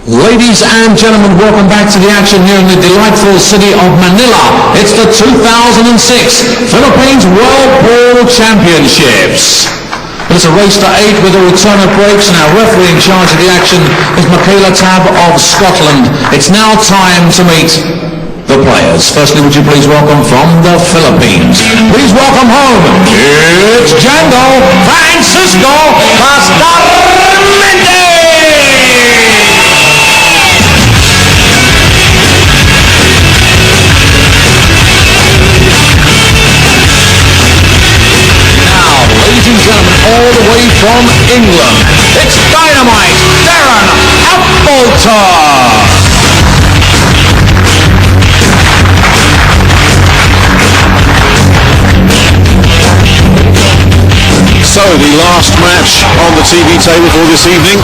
Ladies and gentlemen, welcome back to the action here in the delightful city of Manila. It's the 2006 Philippines World Ball Championships. It's a race to 8 with a return of breaks, and our referee in charge of the action is Michaela Tab of Scotland. It's now time to meet the players. Firstly, would you please welcome from the Philippines. Please welcome home, it's Django Francisco Bustamante! Ladies and gentlemen, all the way from England, it's Dynamite Darren Appleton! So, the last match on the TV table for this evening.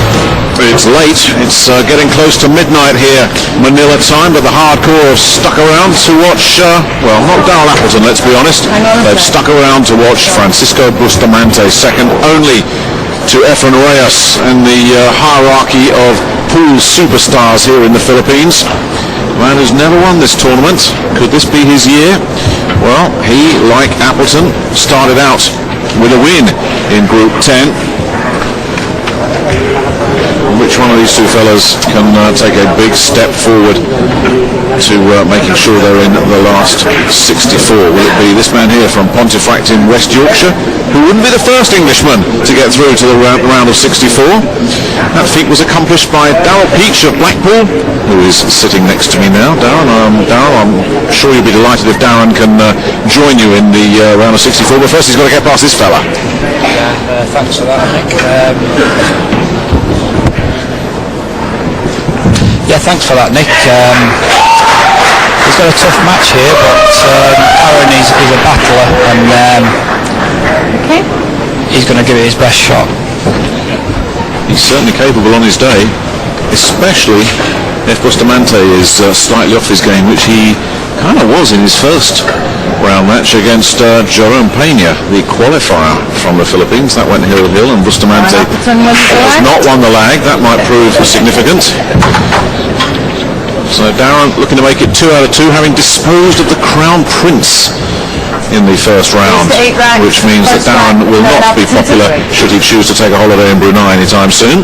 It's late, it's getting close to midnight here, Manila time, but the hardcore have stuck around to watch, well, not Darren Appleton, let's be honest. They've stuck around to watch Francisco Bustamante, second only to Reyes in the hierarchy of pool superstars here in the Philippines. Man who's never won this tournament. Could this be his year? Well, he, like Appleton, started out with a win in Group 10. Which one of these two fellas can take a big step forward to making sure they're in the last 64? Will it be this man here from Pontefract in West Yorkshire, who wouldn't be the first Englishman to get through to the round of 64? That feat was accomplished by Darren Peach of Blackpool, who is sitting next to me now. Darren, I'm sure you'll be delighted if Darren can join you in the round of 64, but first he's got to get past this fella. Yeah, thanks for that, Nick. Yeah, thanks for that, Nick. He's got a tough match here, but Darren is a battler, and he's going to give it his best shot. He's certainly capable on his day, especially if Bustamante is slightly off his game, which he kind of was in his first round match against Jerome Pena, the qualifier from the Philippines. That went hill-hill, and Bustamante has not won the lag. That might prove significant. So Darren looking to make it 2 out of 2, having disposed of the Crown Prince in the first round, which means that Darren will not be popular should he choose to take a holiday in Brunei anytime soon.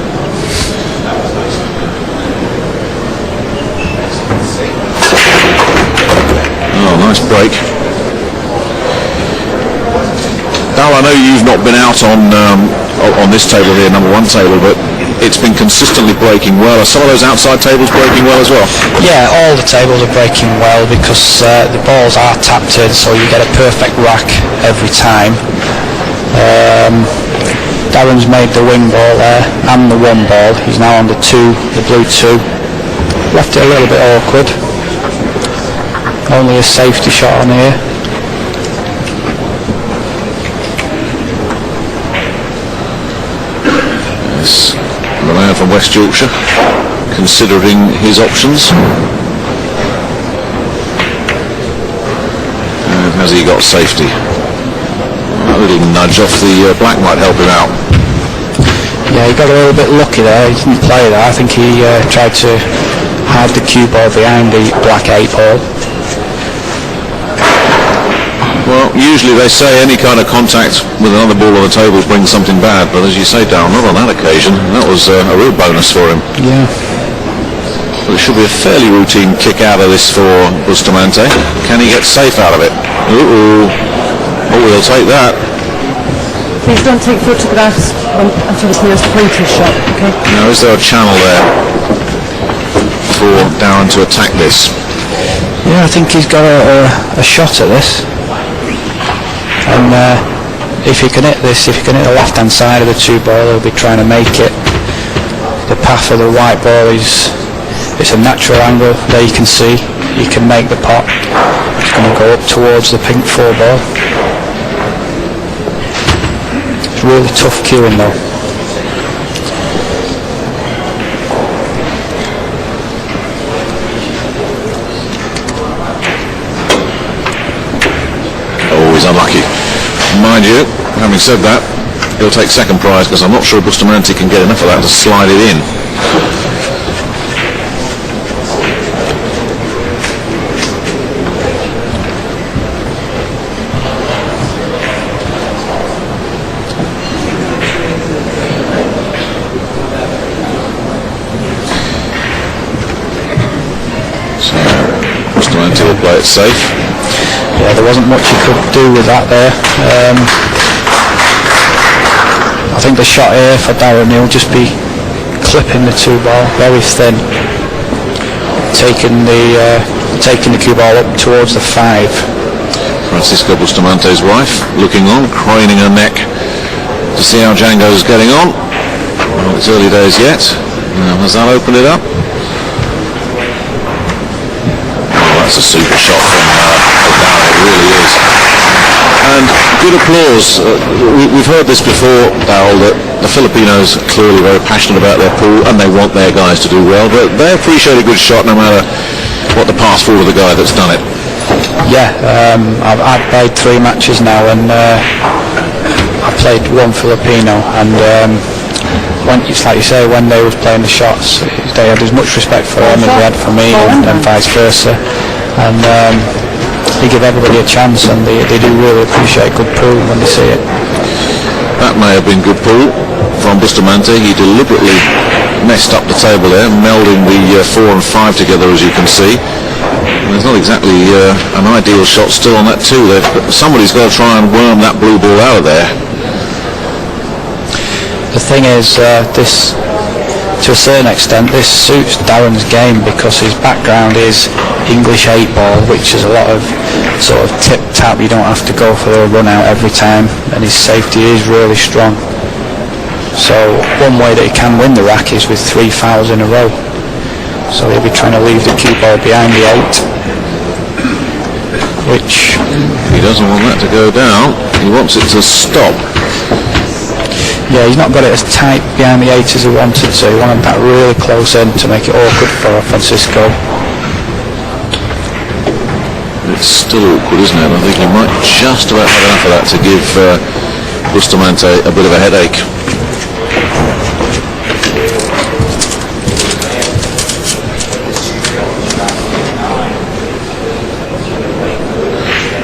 Oh, nice break. Darren, I know you've not been out on this table here, number 1 table, but it's been consistently breaking well. Are some of those outside tables breaking well as well? Yeah, all the tables are breaking well because the balls are tapped in, so you get a perfect rack every time. Darren's made the wing ball there and the 1 ball. He's now on the 2, the blue 2. Left it a little bit awkward. Only a safety shot on here. Yes. The man from West Yorkshire considering his options. And has he got safety? A little nudge off the black might help him out. Yeah, he got a little bit lucky there. He didn't play that. I think he tried to hide the cue ball behind the black 8 ball. Well, usually they say any kind of contact with another ball on the table brings something bad, but as you say, Darren, not on that occasion. That was a real bonus for him. Yeah. Well, it should be a fairly routine kick out of this for Bustamante. Can he get safe out of it? Oh, he'll take that. Please don't take photographs until it's nearest pointy shot, okay? Now, is there a channel there for Darren to attack this? Yeah, I think he's got a shot at this. And if he can hit this, if he can hit the left-hand side of the 2 ball, he'll be trying to make it. The path of the white ball it's a natural angle. There you can see, he can make the pot. It's going to go up towards the pink 4 ball. It's really tough cueing though. Always unlucky. Mind you, having said that, he'll take second prize because I'm not sure Bustamante can get enough of that to slide it in. play it safe. Yeah, there wasn't much he could do with that there. I think the shot here for Darren, he'll just be clipping the 2 ball very thin, taking the cue ball up towards the 5. Francisco Bustamante's wife looking on, craning her neck to see how Django's getting on. Well, it's early days yet. Has that opened it up? Oh, that's a super shot from Darren, it really is. And good applause. We've heard this before, Darrell, that the Filipinos are clearly very passionate about their pool and they want their guys to do well, but they appreciate a good shot no matter what the pass forward of the guy that's done it. Yeah, I've played 3 matches now, and I played 1 Filipino, and it's like you say, when they was playing the shots, they had as much respect for him as they had for me, and vice versa. And they give everybody a chance, and they do really appreciate good pool when they see it. That may have been good pool from Bustamante. He deliberately messed up the table there, melding the 4 and 5 together, as you can see. And there's not exactly an ideal shot still on that 2 there. Somebody's got to try and worm that blue ball out of there. The thing is, this, to a certain extent, this suits Darren's game because his background is English 8 ball, which is a lot of sort of tip-tap. You don't have to go for a run out every time, and his safety is really strong. So one way that he can win the rack is with 3 fouls in a row. So he'll be trying to leave the cue ball behind the 8, which he doesn't want that to go down. He wants it to stop. Yeah, he's not got it as tight behind the 8 as he wanted to. He wanted that really close in to make it awkward for Francisco. It's still awkward, isn't it? I think he might just about have enough of that to give Bustamante a bit of a headache.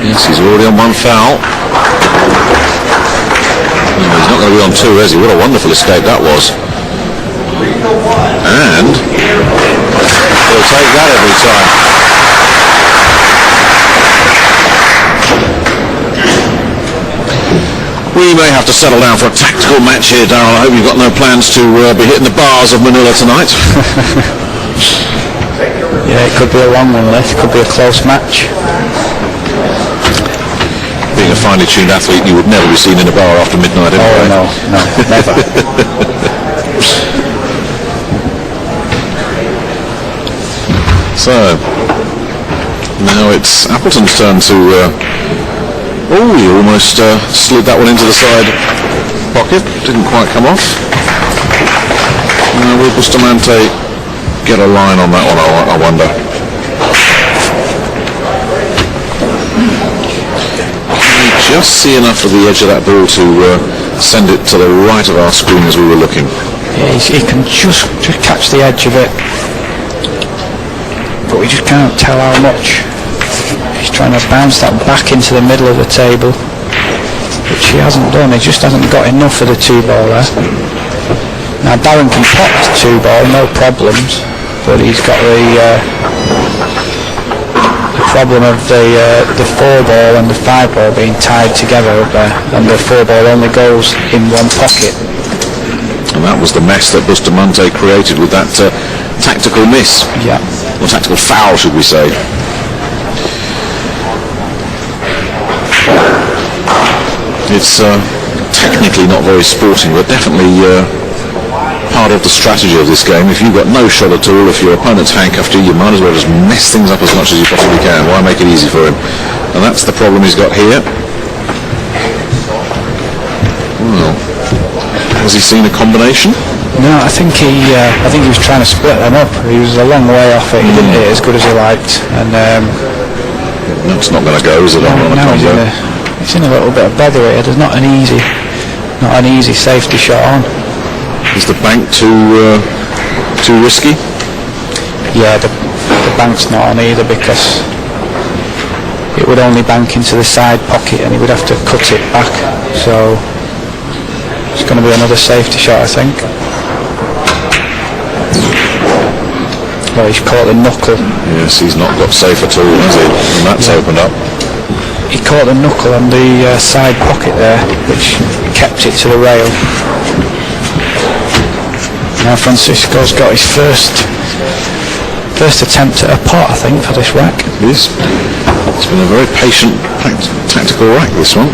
Yes, he's already on 1 foul. No, he's not going to be on 2, is he? What a wonderful escape that was. And he'll take that every time. We may have to settle down for a tactical match here, Darrell. I hope you've got no plans to be hitting the bars of Manila tonight. Yeah, it could be a long one, this. It could be a close match. Being a finely tuned athlete, you would never be seen in a bar after midnight anyway. Oh, no, never. So, now it's Appleton's turn to... he almost slid that one into the side pocket. Didn't quite come off. Will Bustamante get a line on that one, I wonder? Just see enough of the edge of that ball to send it to the right of our screen as we were looking. Yeah, he can just catch the edge of it, but we just can't tell how much. He's trying to bounce that back into the middle of the table, which he hasn't done. He just hasn't got enough of the 2 ball there. Now Darren can pop the 2 ball, no problems, but he's got the problem of the 4 ball and the 5 ball being tied together up there, and the 4 ball only goes in 1 pocket. And that was the mess that Bustamante created with that tactical miss. Yeah. Or tactical foul, should we say. It's technically not very sporting, but definitely part of the strategy of this game. If you've got no shot at all, if your opponent's handcuffed you might as well just mess things up as much as you possibly can. Why make it easy for him? And that's the problem he's got here. Well, has he seen a combination? No, I think he was trying to split them up. He was a long way off it. He didn't hit it as good as he liked, and it's not going to go, is it? He's in a little bit of bother here. There's not an easy safety shot on. Is the bank too risky? Yeah, the bank's not on either, because it would only bank into the side pocket and he would have to cut it back. So it's going to be another safety shot, I think. Well, he's caught the knuckle. Yes, he's not got safe at all, has he? And that's opened up. He caught the knuckle on the side pocket there, which kept it to the rail. Now Francisco's got his first attempt at a pot, I think, for this rack. It's been a very patient, tactical rack, this one.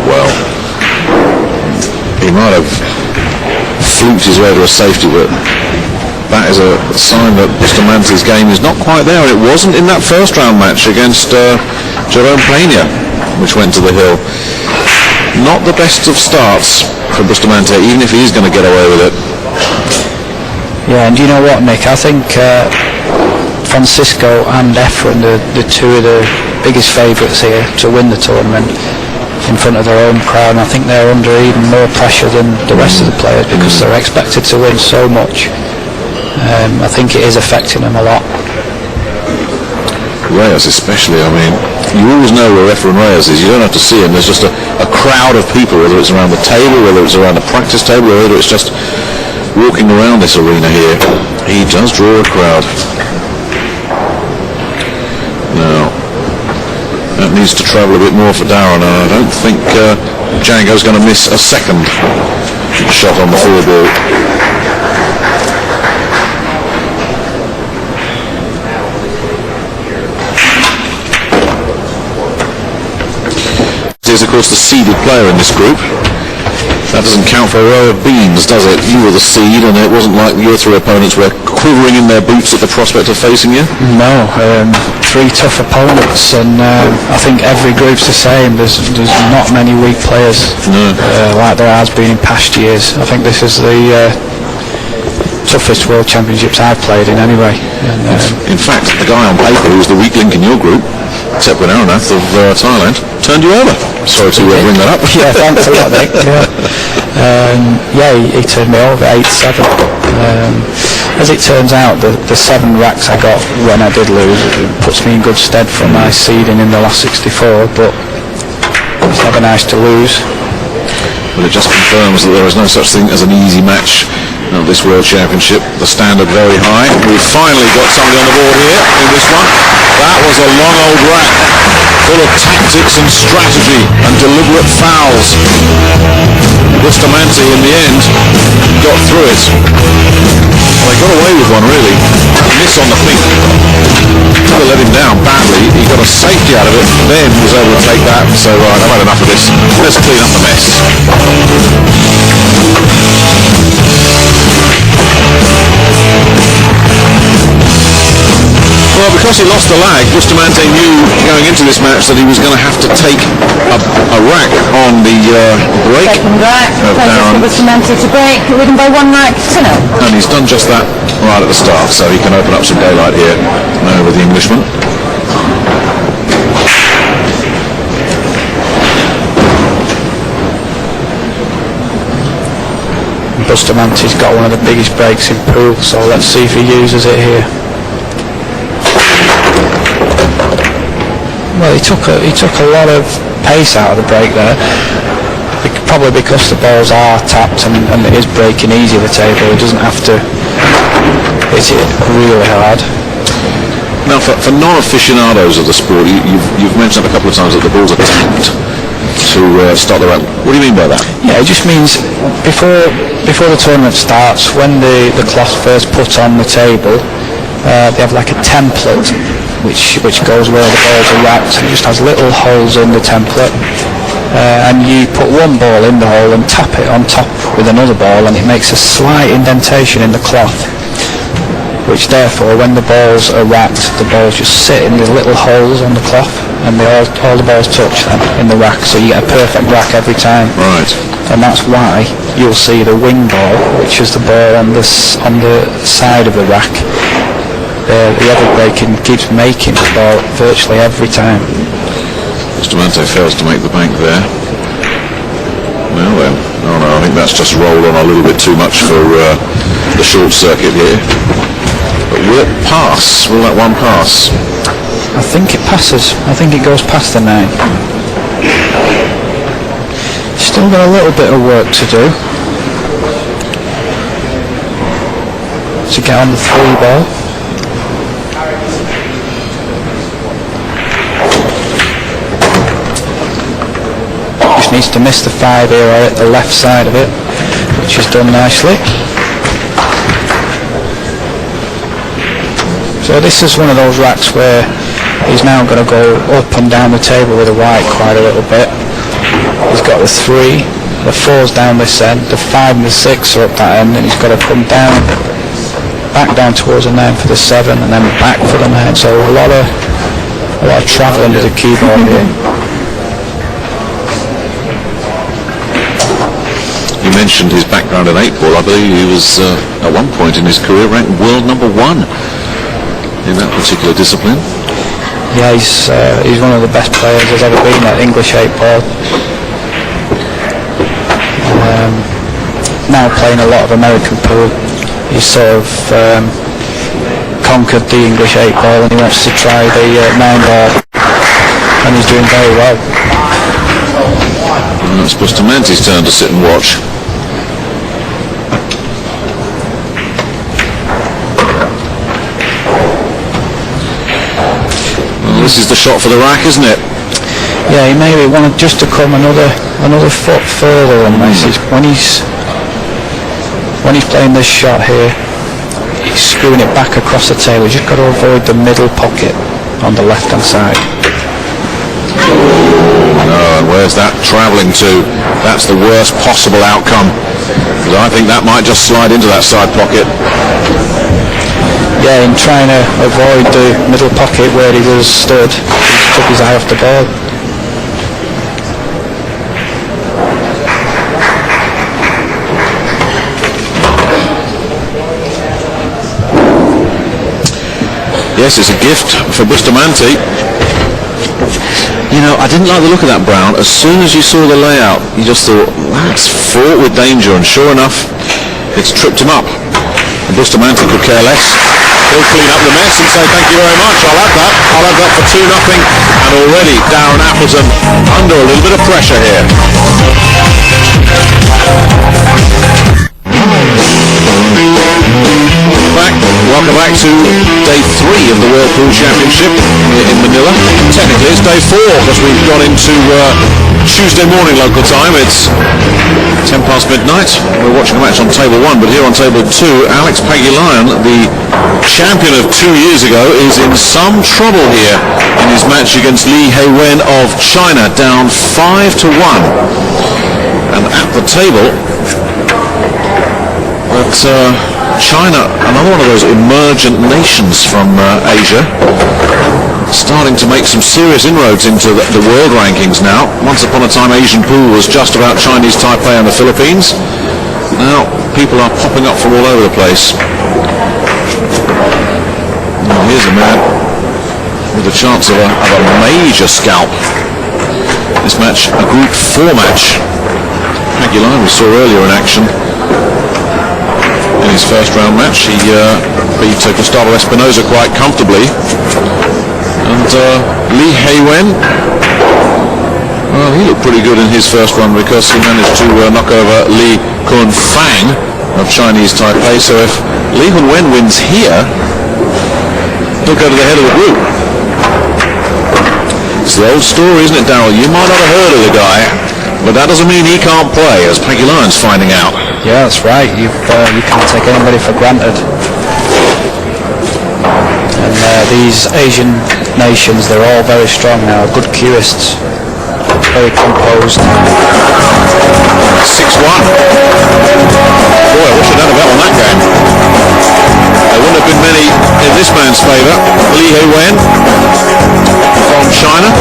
Well. He might have fluked his way to a safety, but that is a sign that Bustamante's game is not quite there. It wasn't in that first round match against Jerome Pena, which went to the hill. Not the best of starts for Bustamante, even if he is going to get away with it. Yeah, and you know what, Nick? I think Francisco and Efren, the two of the biggest favourites here to win the tournament in front of their own crowd, and I think they're under even more pressure than the rest of the players because they're expected to win so much. I think it is affecting them a lot. Reyes especially, I mean, you always know where Efren Reyes is. You don't have to see him. There's just a crowd of people, whether it's around the table, whether it's around the practice table, or whether it's just walking around this arena here. He does draw a crowd. Now, that needs to travel a bit more for Darren, and I don't think Django's going to miss a second shot on the four ball. Is of course the seeded player in this group. That doesn't count for a row of beans, does it? You were the seed, and it wasn't like your three opponents were quivering in their boots at the prospect of facing you. No, three tough opponents, and I think every group's the same. There's not many weak players like there has been in past years. I think this is the toughest World Championships I've played in anyway. And, in fact, the guy on paper who was the weak link in your group, Tepwin Aranath of Thailand, turned you over. Sorry to bring that up. Yeah, thanks a lot, Nick. He turned me over 8-7. As it turns out, the 7 racks I got when I did lose puts me in good stead for my seeding in the last 64, but it's never nice to lose. Well, it just confirms that there is no such thing as an easy match of this World Championship. The standard very high. We've finally got somebody on the board here in this one. That was a long old rack full of tactics and strategy and deliberate fouls. Bustamante in the end got through it. Well, they got away with one really. Miss on the pink. Could have let him down badly. He got a safety out of it, then was able to take that. So right, I've had enough of this. Let's clean up the mess. Well, because he lost the lag, Bustamante knew going into this match that he was going to have to take a rack on the break. Second rack, Francisco Bustamante to break, leading by 1 rack to 0. And he's done just that right at the start, so he can open up some daylight here with the Englishman. Bustamante's got one of the biggest breaks in pool, so let's see if he uses it here. Well, he took a lot of pace out of the break there, probably because the balls are tapped and it is breaking easy the table. He doesn't have to hit it really hard. Now, for non-aficionados of the sport, you've mentioned a couple of times that the balls are tapped to start the round. What do you mean by that? Yeah, it just means before the tournament starts, when the cloth first put on the table, they have like a template which goes where the balls are wrapped. It just has little holes in the template, and you put one ball in the hole and tap it on top with another ball, and it makes a slight indentation in the cloth, which therefore when the balls are wrapped, the balls just sit in the little holes on the cloth, and all the balls touch them in the rack, so you get a perfect rack every time. Right. And that's why you'll see the wing ball, which is the ball on the side of the rack. The other breaking keeps making the ball virtually every time. Bustamante fails to make the bank there. Well then, no, I think that's just rolled on a little bit too much for the short circuit here. But will it pass? Will that one pass? I think it passes. I think it goes past the 9. Still got a little bit of work to do to get on the 3 ball. Just needs to miss the 5 here or at the left side of it, which is done nicely. So this is one of those racks where he's now going to go up and down the table with the white quite a little bit. He's got the 3, the 4's down this end, the 5 and the 6 are up that end, and he's got to come down, back down towards the 9 for the 7, and then back for the 9. So a lot of travelling with the keyboard here. You mentioned his background in 8-ball. I believe he was at one point in his career ranked world number 1 in that particular discipline. Yeah, he's one of the best players there's ever been at English 8-ball. Now playing a lot of American pool. He's sort of conquered the English 8-ball, and he wants to try the 9-ball, and he's doing very well. And it's Bustamante's turn to sit and watch. This is the shot for the rack, isn't it? Yeah, he maybe wanted just to come another foot further on this. When he's playing this shot here, he's screwing it back across the table. He's just got to avoid the middle pocket on the left hand side. No, and where's that travelling to? That's the worst possible outcome, because I think that might just slide into that side pocket. Yeah, in trying to avoid the middle pocket where he was stood, he took his eye off the ball. Yes, it's a gift for Bustamante. You know, I didn't like the look of that brown. As soon as you saw the layout, you just thought, that's fraught with danger, and sure enough, it's tripped him up. And Bustamante could care less. He'll clean up the mess and say thank you very much. I'll have that for 2-0. And already Darren Appleton under a little bit of pressure here. Welcome back to day 3 of the World Pool Championship in Manila. Technically it's day 4 because we've gone into Tuesday morning local time. It's 10 past midnight. We're watching a match on table 1, but here on table 2, Alex Pagulayan, the champion of 2 years ago, is in some trouble here in his match against Li He Wen of China, down 5-1. And at the table, but China, another one of those emergent nations from Asia, starting to make some serious inroads into the world rankings now. Once upon a time, Asian pool was just about Chinese Taipei and the Philippines. Now people are popping up from all over the place. Now, here's a man with a chance of a major scalp. This match, a Group 4 match. Pagulayan we saw earlier in action. In his first round match, he beat Gustavo Espinosa quite comfortably. And Li He Wen, well, he looked pretty good in his first run because he managed to knock over Li Kun Fang of Chinese Taipei. So if Li He Wen wins here, he'll go to the head of the group. It's the old story, isn't it, Darryl? You might not have heard of the guy, but that doesn't mean he can't play, as Pagulayan's finding out. Yeah, that's right. You can't take anybody for granted. And these Asian nations, they're all very strong now. Good cueists, very composed. 6-1. Boy, I wish I'd had a bet on that game. There wouldn't have been many in this man's favour. Li He Wen from China.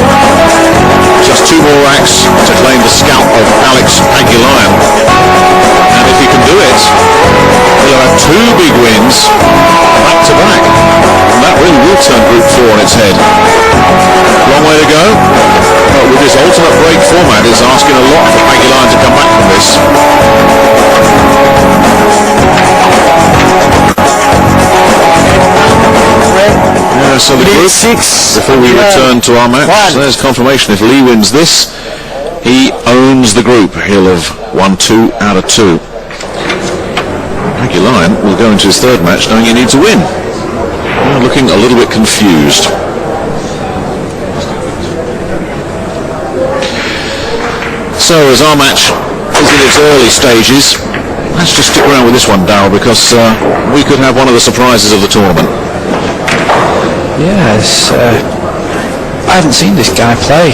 Just 2 more racks to claim the scalp of Alex Pagulayan. And if he can do it, he'll have 2 big wins back to back. And that really will turn Group 4 on its head. Long way to go. But with this alternate break format, it's asking a lot for Pagulayan to come back from this. Yeah, so the group, before we return to our match, there's confirmation. If Li wins this, He owns the group. He'll have won 2 out of 2. Pagulayan will go into his third match knowing he needs to win. Looking a little bit confused. So as our match is in its early stages, let's just stick around with this one, Darryl, because we could have one of the surprises of the tournament. Yes, I haven't seen this guy play.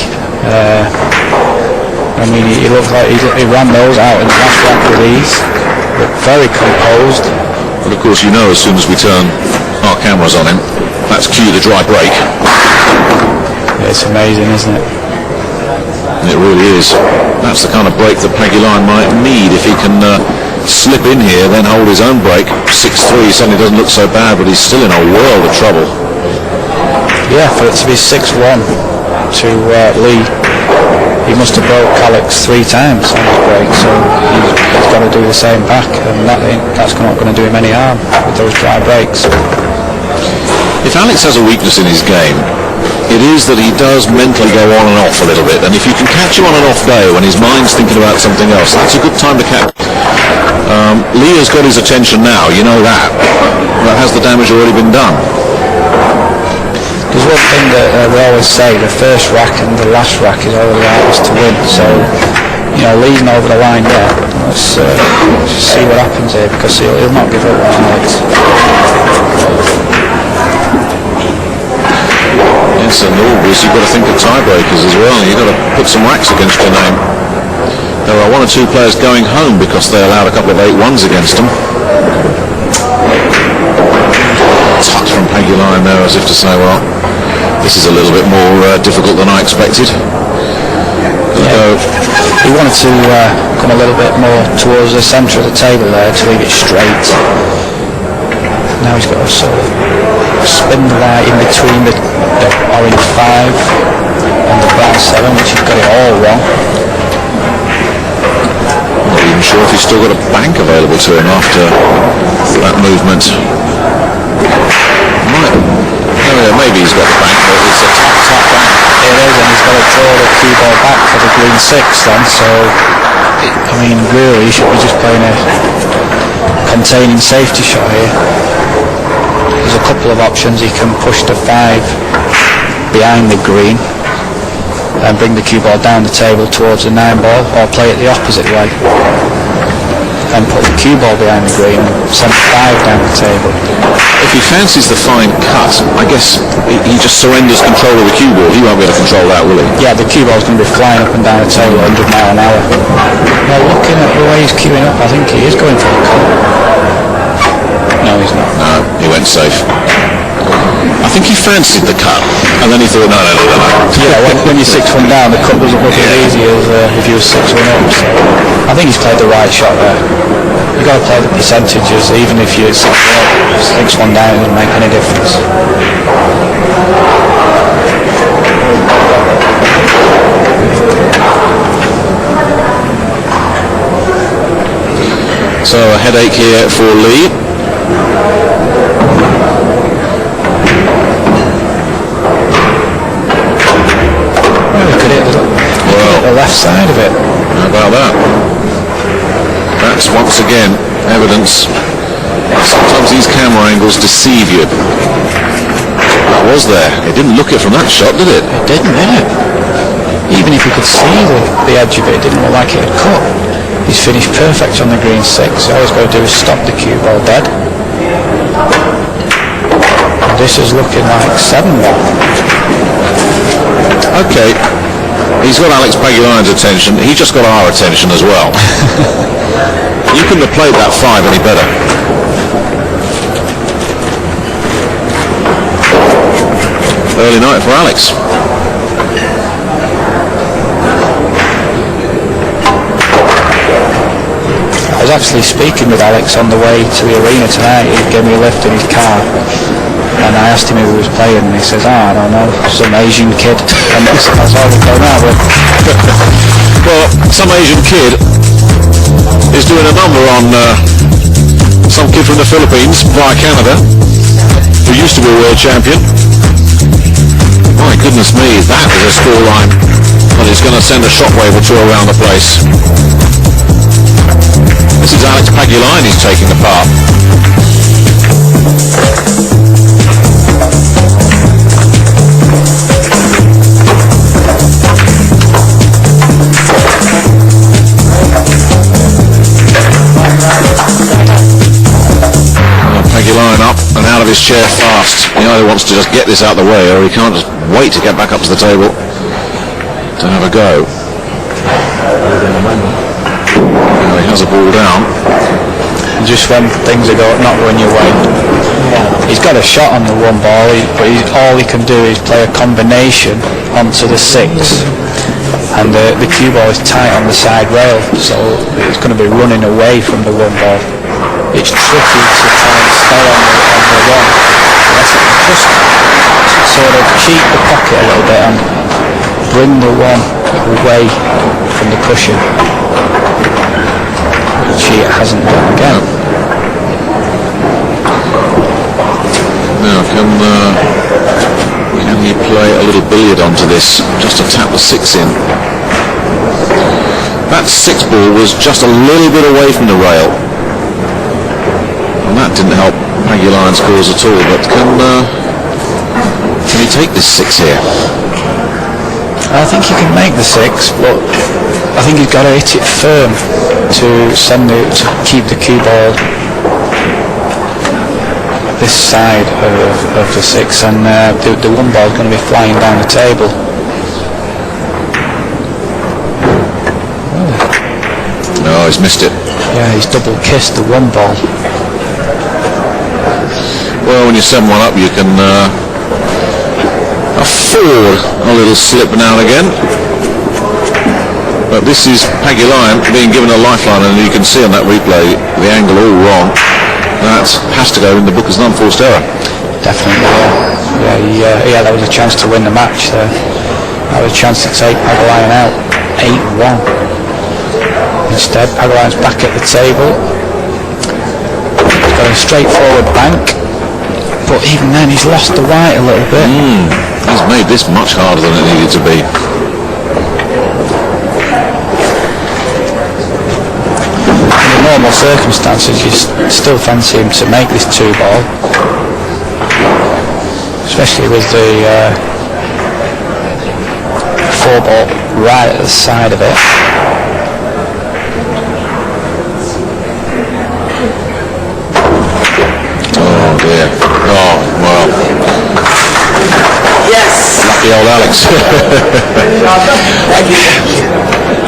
I mean, he looked like he ran those out in the last round with ease. Looked very composed. But of course, you know, as soon as we turn our cameras on him, that's cue the dry break. It's amazing, isn't it? It really is. That's the kind of break that Pagulayan might need if he can slip in here, then hold his own break. 6-3 suddenly doesn't look so bad, but he's still in a world of trouble. Yeah, for it to be 6-1 to Lee, he must have broke Alex 3 times on his break, so he's got to do the same back, and that's not going to do him any harm with those dry breaks. If Alex has a weakness in his game, it is that he does mentally go on and off a little bit, and if you can catch him on an off day when his mind's thinking about something else, that's a good time to catch. Lee has got his attention now, you know that. But has the damage already been done? There's one thing that we always say, the first rack and the last rack is always the hardest to win, so, you know, Lee's not over the line yet. Let's see what happens here, because he'll not give up on Alex. Yes, and always you've got to think of tiebreakers as well. You've got to put some racks against your name. There are 1 or 2 players going home because they allowed a couple of 8-1s against them. Touch from Pagulayan there, as if to say, well, this is a little bit more difficult than I expected. Yeah. He wanted to come a little bit more towards the centre of the table there to leave it straight. Now he's got to sort of spin the light in between the orange 5 and the brown 7, which he's got it all wrong. Not even sure if he's still got a bank available to him after that movement. Maybe he's got the bank, but it's a tap bank. It is, and he's got to draw the cue ball back for the green 6 then, so I mean really he should be just playing a containing safety shot here. There's a couple of options. He can push the 5 behind the green and bring the cue ball down the table towards the 9 ball, or play it the opposite way and put the cue ball behind the green and send the 5 down the table. If he fancies the fine cut, I guess he just surrenders control of the cue ball. He won't be able to control that, will he? Yeah, the cue ball's going to be flying up and down the table 100 miles an hour. Now looking at the way he's queuing up, I think he is going for the cut. No, he's not. No, he went safe. I think he fancied the cut, and then he thought, no. Yeah, when you're 6-1 down, the cut doesn't look as easy as if you were 6-1 up. So I think he's played the right shot there. You've got to play the percentages, even if you're 6-1 up, 6-1 down, it doesn't make any difference. So a headache here for Lee. The left side of it. How about that? That's once again evidence that sometimes these camera angles deceive you. That was there. It didn't look it from that shot, did it? It didn't, did it? Even if you could see the edge of it, it didn't look like it had cut. He's finished perfect on the green 6. All he's got to do is stop the cue ball dead. And this is looking like 7-1. Okay. He's got Alex Pagulayan's attention. He just got our attention as well. You couldn't have played that 5 any better. Early night for Alex. I was actually speaking with Alex on the way to the arena tonight. He gave me a lift in his car, and I asked him who he was playing, and he says, I don't know, some Asian kid. And that's all we're going out with. Well, some Asian kid is doing a number on some kid from the Philippines via Canada, who used to be a world champion. My goodness me, that is a scoreline but it's going to send a shockwave or two around the place. This is Alex Pagulayan he's taking apart. Pagulayan up and out of his chair fast. He either wants to just get this out of the way, or he can't just wait to get back up to the table to have a go. Now he has a ball down. Just when things are not going your way. He's got a shot on the one ball, but all he can do is play a combination onto the 6. And the cue ball is tight on the side rail, so it's going to be running away from the one ball. It's tricky to try and stay on the one. Just sort of cheat the pocket a little bit and bring the one away from the cushion, which he hasn't done again. Now can he play a little billiard onto this, just to tap the 6 in? That 6 ball was just a little bit away from the rail, and that didn't help Pagulayan's cause at all. But can he take this 6 here? I think he can make the 6, but I think he's got to hit it firm to keep the cue ball this side of the 6, and the one ball is going to be flying down the table. No, he's missed it. Yeah, he's double kissed the one ball. Well, when you're 7-1 up, you can afford a little slip now and again. But this is Pagulayan being given a lifeline, and you can see on that replay the angle all wrong. That has to go in the book as an unforced error. Definitely, yeah. That was a chance to win the match there. That was a chance to take Pagulayan out 8-1. Instead, Pagulayan's back at the table. He's got a straightforward bank, but even then he's lost the white a little bit. He's made this much harder than it needed to be. In normal circumstances, you still fancy him to make this 2 ball, especially with the 4 ball right at the side of it. Oh dear. Oh, well. Yes! Lucky old Alex.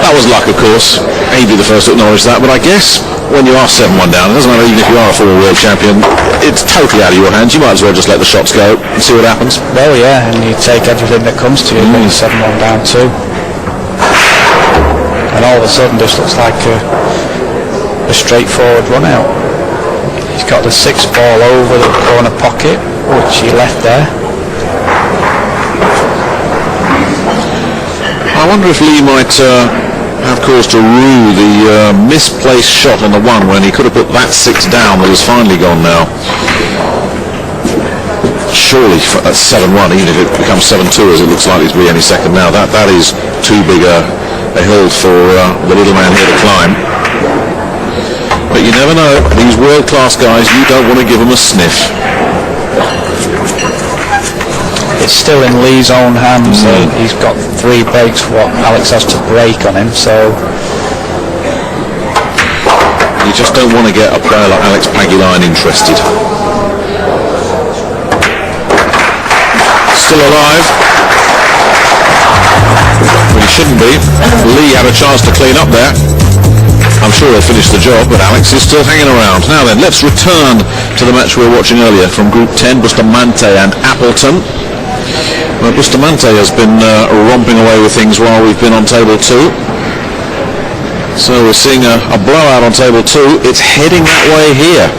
That was luck, of course. He'd be the first to acknowledge that, but I guess when you are 7-1 down, it doesn't matter even if you are a former world champion, it's totally out of your hands. You might as well just let the shots go and see what happens. Well, yeah, and you take everything that comes to you when you're 7-1 down too. And all of a sudden this looks like a straightforward run out. He's got the 6 ball over the corner pocket, which he left there. I wonder if Lee might have cause to rue the misplaced shot on the 1 when he could have put that 6 down that has finally gone now. Surely at 7-1, even if it becomes 7-2 as it looks like it's be any second now, that is too big a hill for the little man here to climb. But you never know, these world-class guys, you don't want to give them a sniff. It's still in Lee's own hands. He's got 3 breaks for what Alex has to break on him, so you just don't want to get a player like Alex Pagulayan interested. Still alive. Well, he shouldn't be. Lee had a chance to clean up there. I'm sure he'll finish the job, but Alex is still hanging around. Now then, let's return to the match we were watching earlier from Group 10, Bustamante and Appleton. Well, Bustamante has been romping away with things while we've been on table 2. So we're seeing a blowout on table 2. It's heading that way here.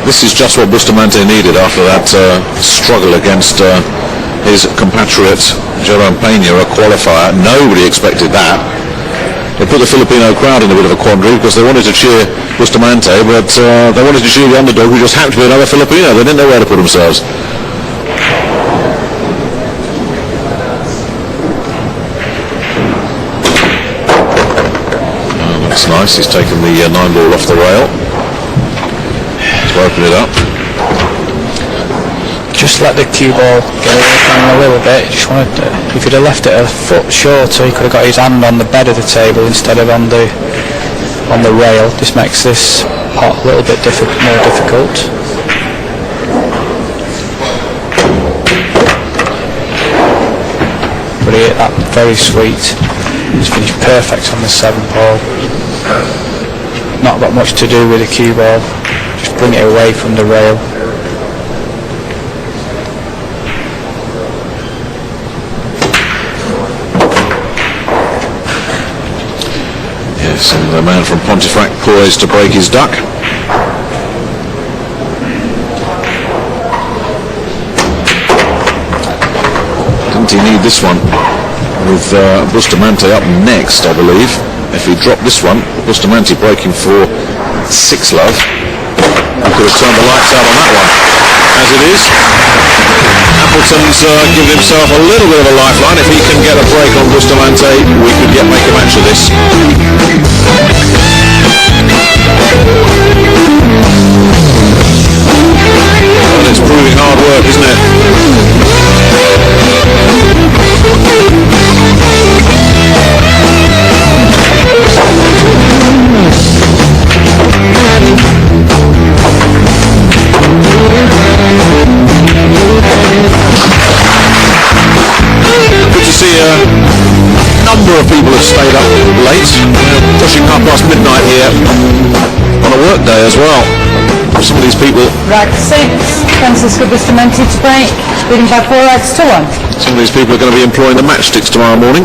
This is just what Bustamante needed after that struggle against his compatriot Jerome Pena, a qualifier. Nobody expected that. They put the Filipino crowd in a bit of a quandary because they wanted to cheer Bustamante, but they wanted to shoot the underdog, who just happened to be another Filipino. They didn't know where to put themselves. That's nice. He's taken the 9-ball off the rail. To open it up. Just let the cue ball get away from him a little bit. Just wanted to, if he'd have left it a foot shorter, he could have got his hand on the bed of the table instead of on the rail. This makes this pot a little bit more difficult. But he hit that very sweet. He's finished perfect on the 7-ball. Not got much to do with the cue ball. Just bring it away from the rail. Yes, and the man from Pontefract poised to break his duck. Didn't he need this one? With Bustamante up next, I believe. If he dropped this one, Bustamante breaking for 6-love. He could have turned the lights out on that one. As it is, Appleton's given himself a little bit of a lifeline. If he can get a break on Bustamante, we could yet make a match of this. Well, it's proving hard work, isn't it? Good to see a number of people have stayed up late, pushing past midnight here on a work day as well. Some of these people... Rack 6, Francisco Bustamante to break, leading by 4 racks to 1. Some of these people are going to be employing the matchsticks tomorrow morning.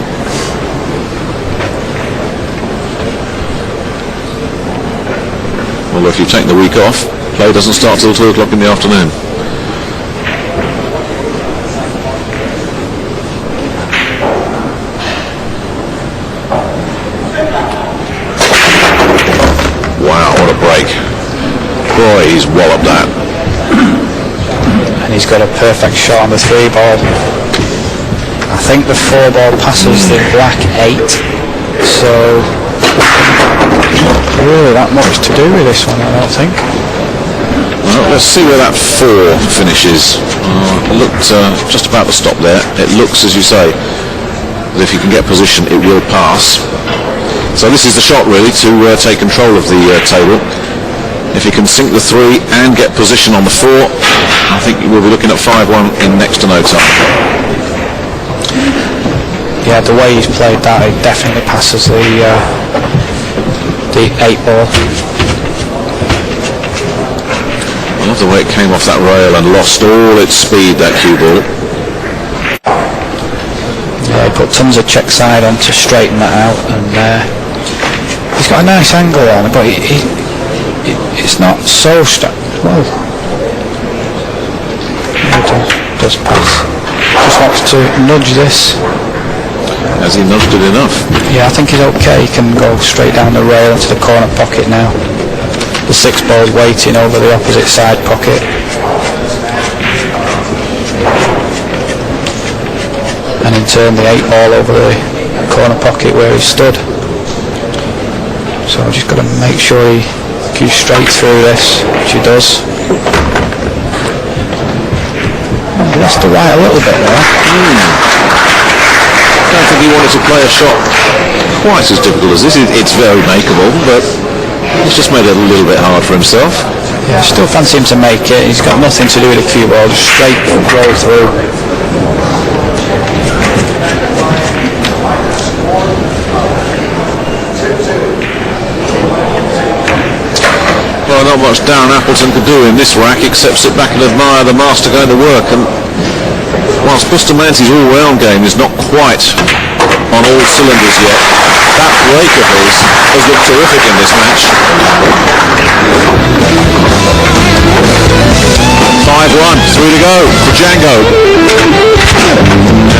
Well, if you take the week off, play doesn't start till 2 o'clock in the afternoon. Wow, what a break. Boy, he's walloped that. And he's got a perfect shot on the 3-ball. I think the 4-ball passes the black 8, so not really that much to do with this one, I don't think. Well, let's see where that 4 finishes. It looked just about to stop there. It looks, as you say, that if you can get position, it will pass. So this is the shot, really, to take control of the table. If he can sink the 3 and get position on the 4, I think we'll be looking at 5-1 in next to no time. Yeah, the way he's played that, it definitely passes the 8-ball. I love the way it came off that rail and lost all its speed, that cue ball. Yeah, he put tons of check side on to straighten that out, and he's got a nice angle on it, but it's not so well. It does pass. Just wants to nudge this. Has he nudged it enough? Yeah, I think he's okay. He can go straight down the rail into the corner pocket now. The 6-ball's waiting over the opposite side pocket. And in turn the 8-ball over the corner pocket where he stood. So I've just got to make sure he keeps straight through this, which he does. That's the right a little bit there. I don't think he wanted to play a shot quite as difficult as this. It's very makeable, but he's just made it a little bit hard for himself. Yeah, I still fancy him to make it. He's got nothing to do with the cue ball, just straight roll through. Well, not much Darren Appleton could do in this rack except sit back and admire the master going to work. And whilst Bustamante's all-round game is not quite on all cylinders yet, that break of his has looked terrific in this match. 5-1, 3 to go for Django.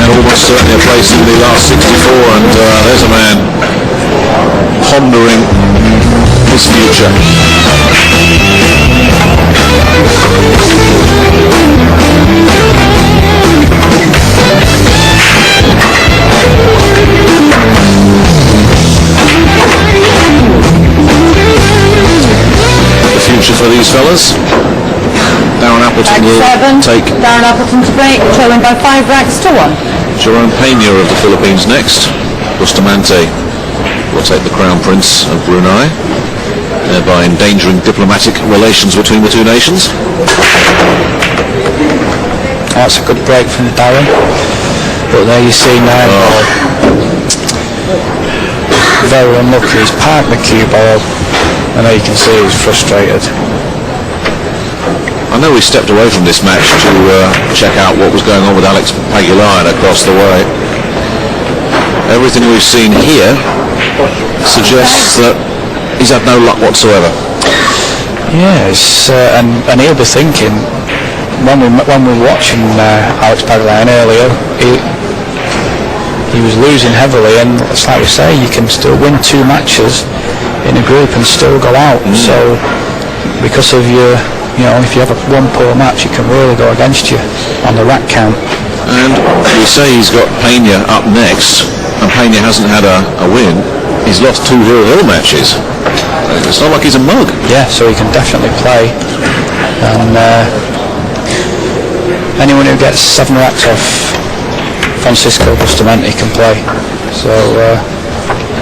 And almost certainly a place in the last 64, and there's a man pondering his future. The future for these fellas. Darren Appleton will take Darren Appleton to break, trailing by 5 racks to 1. Jerome Pena of the Philippines next. Bustamante will take the Crown Prince of Brunei, thereby endangering diplomatic relations between the two nations. That's a good break from Darren. But there you see now, very unlucky. He's parked the cue ball, and there you can see he's frustrated. I know we stepped away from this match to check out what was going on with Alex Pagulayan across the way. Everything we've seen here suggests that he's had no luck whatsoever. Yes, and he'll be thinking, when we were watching Alex Pagulayan earlier, he was losing heavily, and it's like we say, you can still win 2 matches in a group and still go out. So because of your, if you have one poor match, it can really go against you on the rack count. And we say he's got Pena up next, and Pena hasn't had a win. He's lost 2 hill matches. It's not like he's a mug. Yeah, so he can definitely play. And anyone who gets 7 racks off Francisco Bustamante can play. So,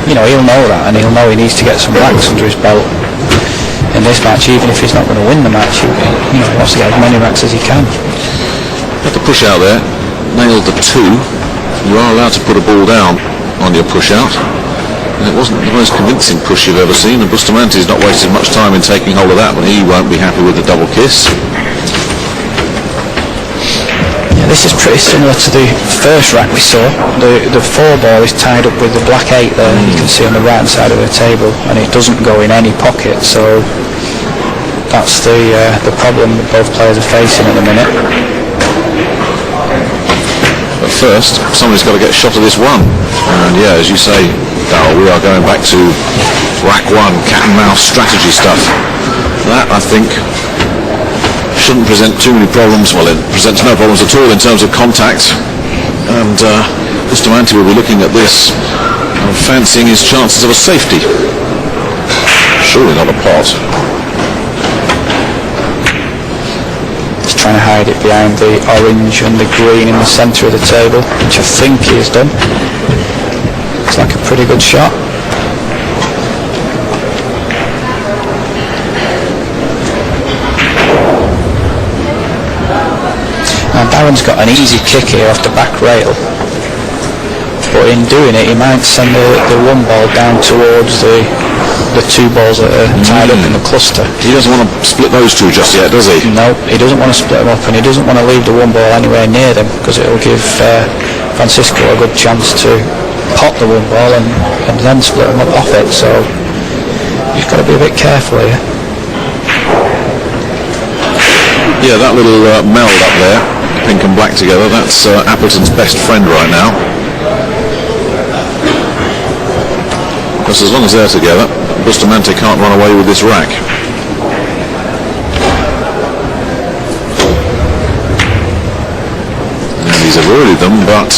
he'll know that, and he'll know he needs to get some racks under his belt in this match, even if he's not going to win the match. He wants to get as many racks as he can. Had the push out there, nailed the 2. You are allowed to put a ball down on your push out, and it wasn't the most convincing push you've ever seen, and Bustamante's not wasted much time in taking hold of that, but he won't be happy with the double kiss. Yeah, this is pretty similar to the first rack we saw. The 4 ball is tied up with the black 8 there, you can see on the right hand side of the table, and it doesn't go in any pocket, so that's the problem that both players are facing at the minute. But first, somebody's got to get a shot of this 1, and yeah, as you say, Darryl, we are going back to rack 1, cat and mouse strategy stuff. That, I think, shouldn't present too many problems. Well, it presents no problems at all in terms of contact, and Bustamante will be looking at this and fancying his chances of a safety. Surely not a pot. He's trying to hide it behind the orange and the green in the centre of the table, which I think he has done. It's like a pretty good shot. Now Darren's got an easy kick here off the back rail, but in doing it he might send the 1 ball down towards the 2 balls that are tied up in the cluster. He doesn't want to split those 2 just yet, does he? No, he doesn't want to split them up, and he doesn't want to leave the 1 ball anywhere near them, because it will give Francisco a good chance to pot the 1 ball and then split them up off it, so you've got to be a bit careful here. Yeah, that little meld up there, pink and black together, that's Appleton's best friend right now. Because as long as they're together, Bustamante can't run away with this rack. And he's avoided them, but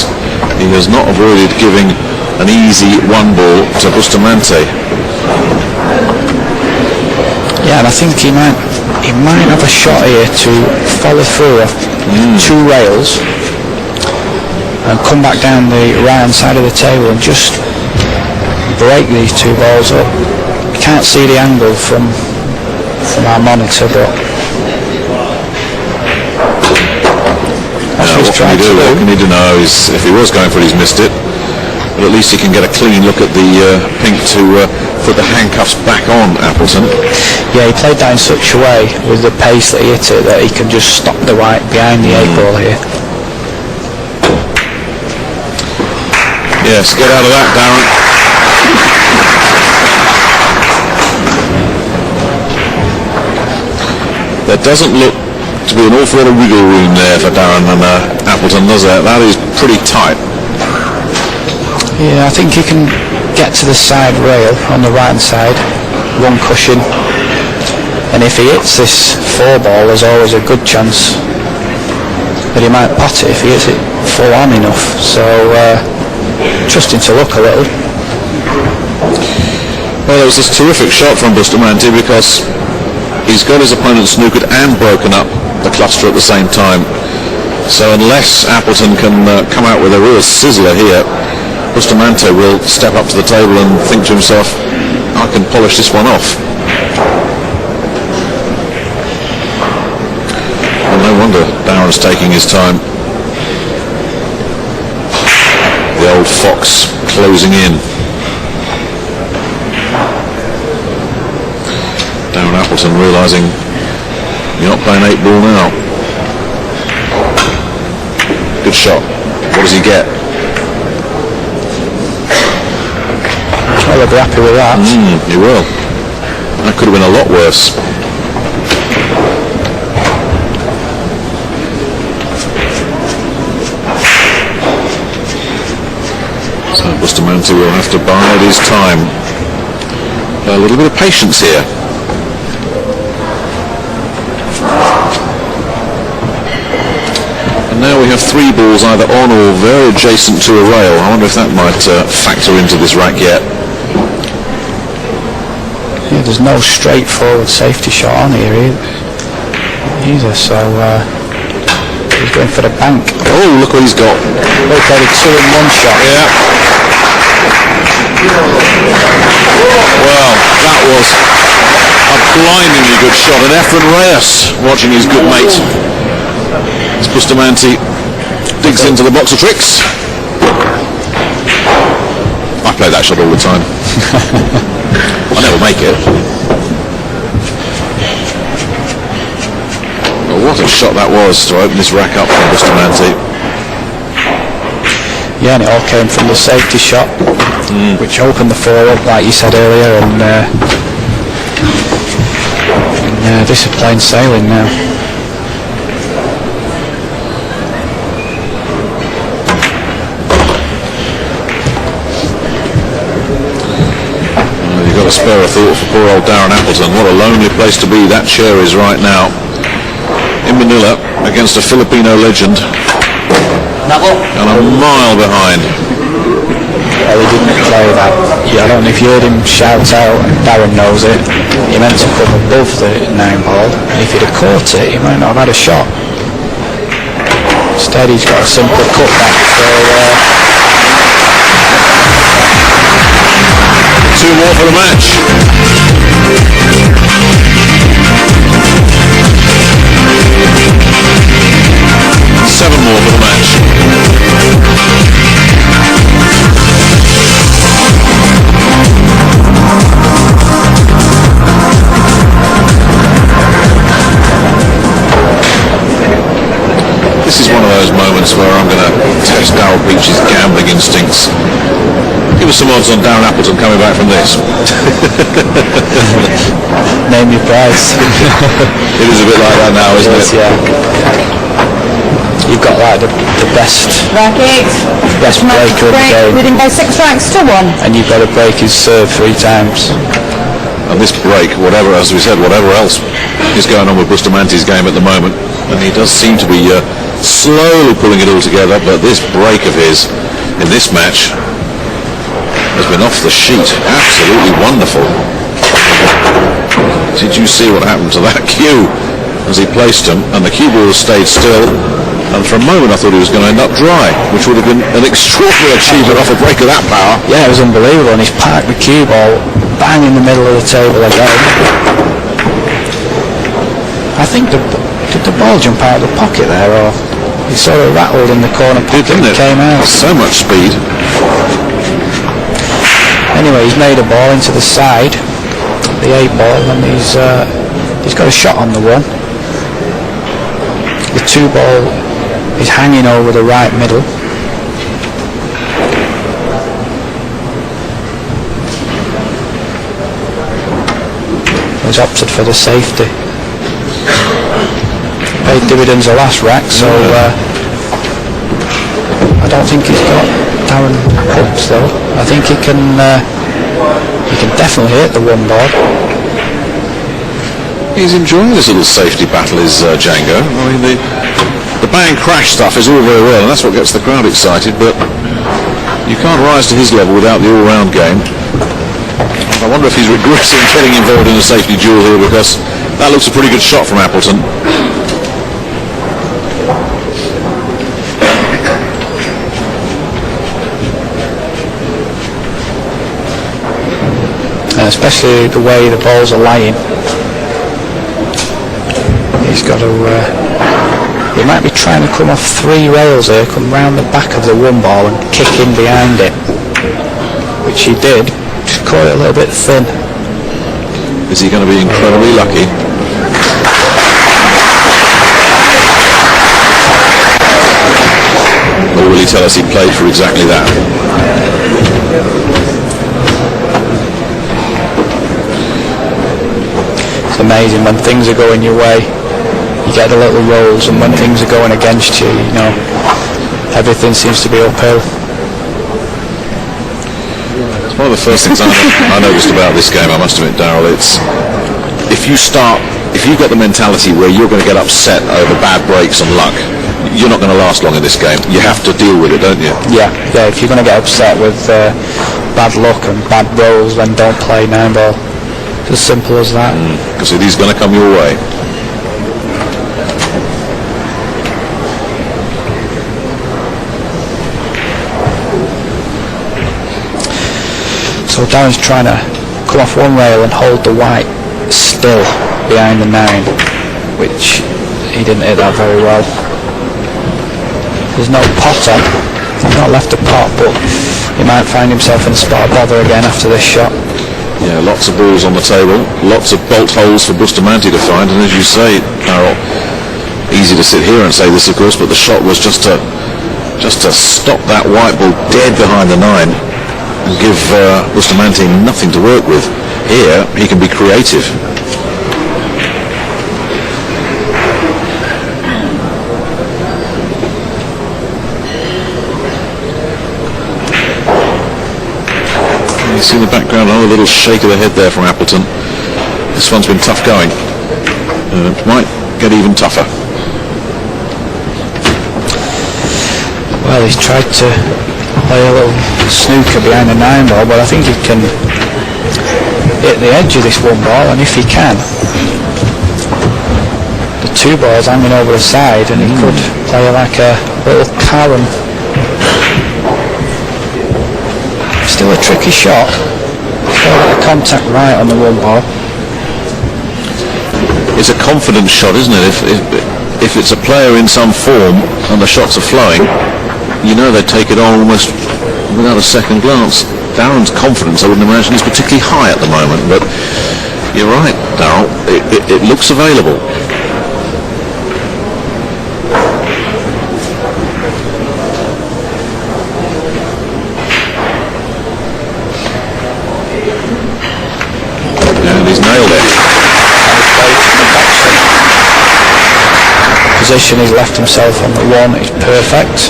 he has not avoided giving an easy 1 ball to Bustamante. Yeah, and I think he might have a shot here to follow through off 2 rails and come back down the right hand side of the table and just break these 2 balls up. You can't see the angle from our monitor, but What can he do? What can he do? No, if he was going for it, he's missed it. But at least he can get a clean look at the pink to put the handcuffs back on Appleton. Yeah, he played that in such a way with the pace that he hit it that he can just stop the white behind the 8 ball here. Yes, get out of that, Darren. There doesn't look to be an awful lot of wiggle room there for Darren and Appleton, does there? That is pretty tight. Yeah, I think he can get to the side rail on the right hand side one cushion, and if he hits this 4 ball, there's always a good chance that he might pot it if he hits it full on enough. So trusting to luck a little. Well, there was this terrific shot from Bustamante because he's got his opponent snookered and broken up the cluster at the same time. So unless Appleton can come out with a real sizzler here, Bustamante will step up to the table and think to himself, I can polish this one off. Well, no wonder Darren's taking his time. The old fox closing in. Darren Appleton realising you're not playing 8 ball now. Good shot. What does he get? Well, they'll be happy with that. He will. That could have been a lot worse. So Bustamante will have to bide his time. A little bit of patience here. And now we have 3 balls either on or very adjacent to a rail. I wonder if that might factor into this rack yet. Yeah, there's no straightforward safety shot on here either, so he's going for the bank. Oh, look what he's got. Look, had a 2-in-1 shot. Yeah. Well, that was a blindingly good shot. And Reyes watching his good mate. As Bustamante digs into the box of tricks. I play that shot all the time. I never make it. Well, what a shot that was to open this rack up from Bustamante. Yeah, and it all came from the safety shot, which opened the 4 up, like you said earlier, and this is plain sailing now. You've got to spare a thought for poor old Darren Appleton. What a lonely place to be that chair is right now. In Manila against a Filipino legend. And a mile behind. Well, he didn't play that. Yeah, I don't know if you heard him shout out, Darren knows it. He meant to come above the 9 ball. If he'd have caught it, he might not have had a shot. Instead, he's got a simple cutback. So 2 more for the match. 7 more for the match. This is one of those moments where I'm going to test Darrell Beach's gambling instincts. Give us some odds on Darren Appleton coming back from this. name your price. It is a bit like that now, isn't it? Yeah. You've got like the best Rack 8. breaker of the game, Leading by 6 racks to 1. and you've got to break his serve 3 times. And this break, whatever, as we said, whatever else is going on with Bustamante's game at the moment, and he does seem to be slowly pulling it all together, but this break of his in this match has been off the sheet. Absolutely wonderful. Did you see what happened to that cue as he placed them, and the cue ball stayed still, and for a moment I thought he was going to end up dry, which would have been an extraordinary achievement off a break of that power. Yeah, it was unbelievable, and he's parked the cue ball bang in the middle of the table again. I think did the ball jump out of the pocket there, or he sort of rattled in the corner pocket Didn't and it? came out. So much speed. Anyway, he's made a ball into the side, the 8 ball, and he's got a shot on the 1. The 2 ball is hanging over the right middle. He's opted for the safety. Paid dividends the last rack, so I don't think he's got Darren hooked though. I think he can definitely hit the 1 board. he's enjoying this little safety battle, is Django. I mean, the bang crash stuff is all very well, and that's what gets the crowd excited, but you can't rise to his level without the all-round game. I wonder if he's regretting getting involved in a safety duel here, because that looks a pretty good shot from Appleton. And especially the way the balls are lying. He's got to... he might be trying to come off 3 rails here, come round the back of the one ball and kick in behind it. Which he did, just caught it a little bit thin. Is he going to be incredibly lucky? Or will he tell us he played for exactly that? It's amazing when things are going your way, you get the little rolls, and when things are going against you, you know, everything seems to be uphill. It's one of the first things I noticed about this game, I must admit, Darryl. It's if you've got the mentality where you're going to get upset over bad breaks and luck, you're not going to last long in this game. You have to deal with it, don't you? Yeah. If you're going to get upset with bad luck and bad rolls, then don't play 9-ball. It's as simple as that. Because it is going to come your way. So Darren's trying to come off one rail and hold the white still behind the 9, which he didn't hit that very well. There's no pot on. He's not left a pot, but he might find himself in a spot of bother again after this shot. Yeah, lots of balls on the table, lots of bolt holes for Bustamante to find, and as you say, Harold, easy to sit here and say this, of course, but the shot was just to stop that white ball dead behind the 9 and give Bustamante nothing to work with. Here, he can be creative. You see in the background another little shake of the head there from Appleton. This one's been tough going. It might get even tougher. Well, he's tried to play a little snooker behind the 9-ball, but I think he can hit the edge of this 1-ball, and if he can, the 2-ball's hanging over the side, and he could play like a little carom. Still a tricky shot. Got to get the contact right on the 1-ball. It's a confidence shot, isn't it? If it's a player in some form and the shots are flowing, you know they take it on almost without a second glance. Darren's confidence, I wouldn't imagine, is particularly high at the moment, but you're right, Darryl. It looks available. And he's nailed it. Position he's left himself on the 1 is perfect.